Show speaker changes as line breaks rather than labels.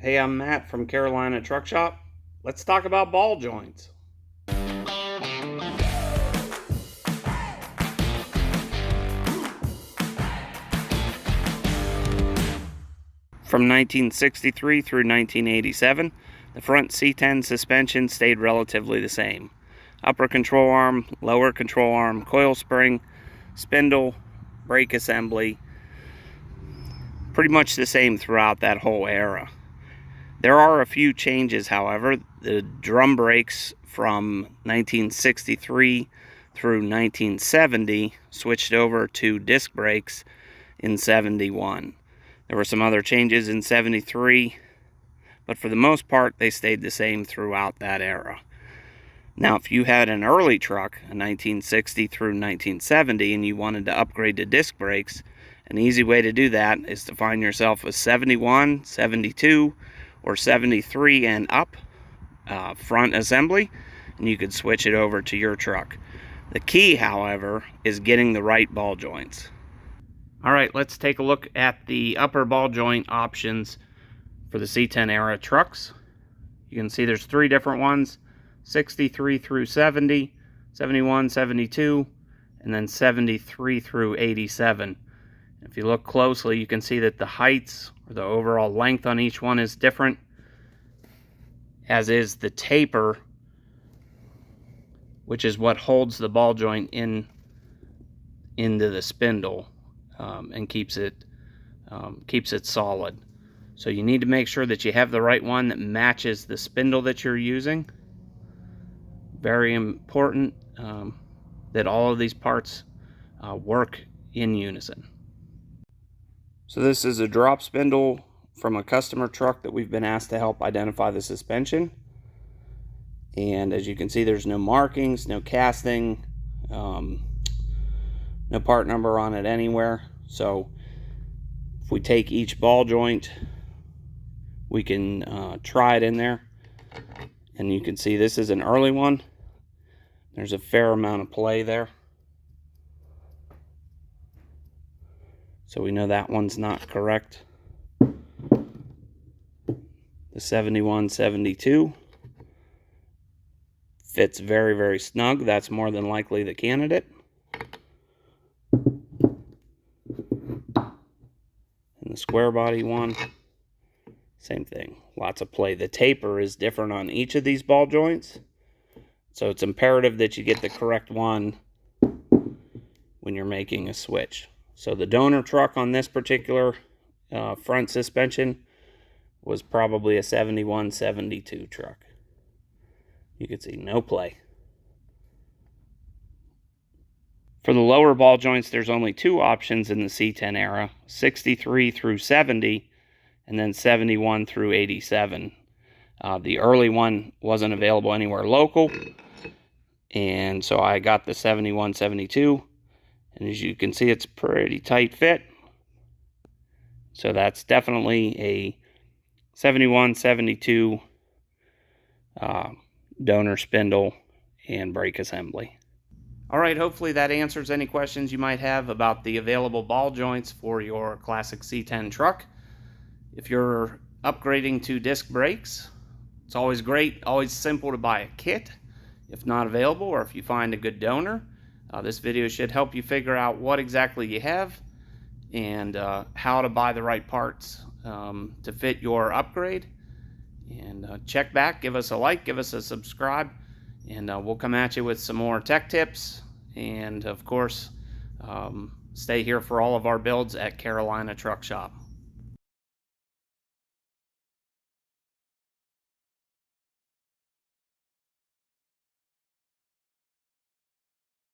Hey, I'm Matt from Carolina Truck Shop. Let's talk about ball joints. From 1963 through 1987, the front C10 suspension stayed relatively the same. Upper control arm, lower control arm, coil spring, spindle, brake assembly, pretty much the same throughout that whole era. There are a few changes, however. The drum brakes from 1963 through 1970 switched over to disc brakes in 71. There were some other changes in 73, but for the most part, they stayed the same throughout that era. Now, if you had an early truck, a 1960 through 1970, and you wanted to upgrade to disc brakes, an easy way to do that is to find yourself a 71, 72, or 73 and up front assembly, and you could switch it over to your truck. The key, however, is getting the right ball joints. All right, let's take a look at the upper ball joint options for the C10 era trucks. You can see there's three different ones: 63 through 70, 71, 72, and then 73 through 87. If you look closely, you can see that the heights, or the overall length on each one, is different, as is the taper, which is what holds the ball joint into the spindle and keeps it solid. So you need to make sure that you have the right one that matches the spindle that you're using. Very important that all of these parts work in unison. So this is a drop spindle from a customer truck that we've been asked to help identify the suspension. And as you can see, there's no markings, no casting, no part number on it anywhere. So if we take each ball joint, we can try it in there. And you can see this is an early one. There's a fair amount of play there. So we know that one's not correct. The 71, 72 fits very, very snug. That's more than likely the candidate. And the square body one, same thing. Lots of play. The taper is different on each of these ball joints, so it's imperative that you get the correct one when you're making a switch. So the donor truck on this particular front suspension was probably a 71, 72 truck. You can see no play. For the lower ball joints, there's only two options in the C10 era: 63 through 70, and then 71 through 87. The early one wasn't available anywhere local, and so I got the 71, 72. And as you can see, it's pretty tight fit. So that's definitely a 71, 72 donor spindle and brake assembly. All right, hopefully that answers any questions you might have about the available ball joints for your classic C10 truck. If you're upgrading to disc brakes, it's always great, always simple to buy a kit if not available, or if you find a good donor. This video should help you figure out what exactly you have and how to buy the right parts to fit your upgrade. And check back, give us a like, give us a subscribe, and we'll come at you with some more tech tips. And of course, stay here for all of our builds at Carolina Truck Shop.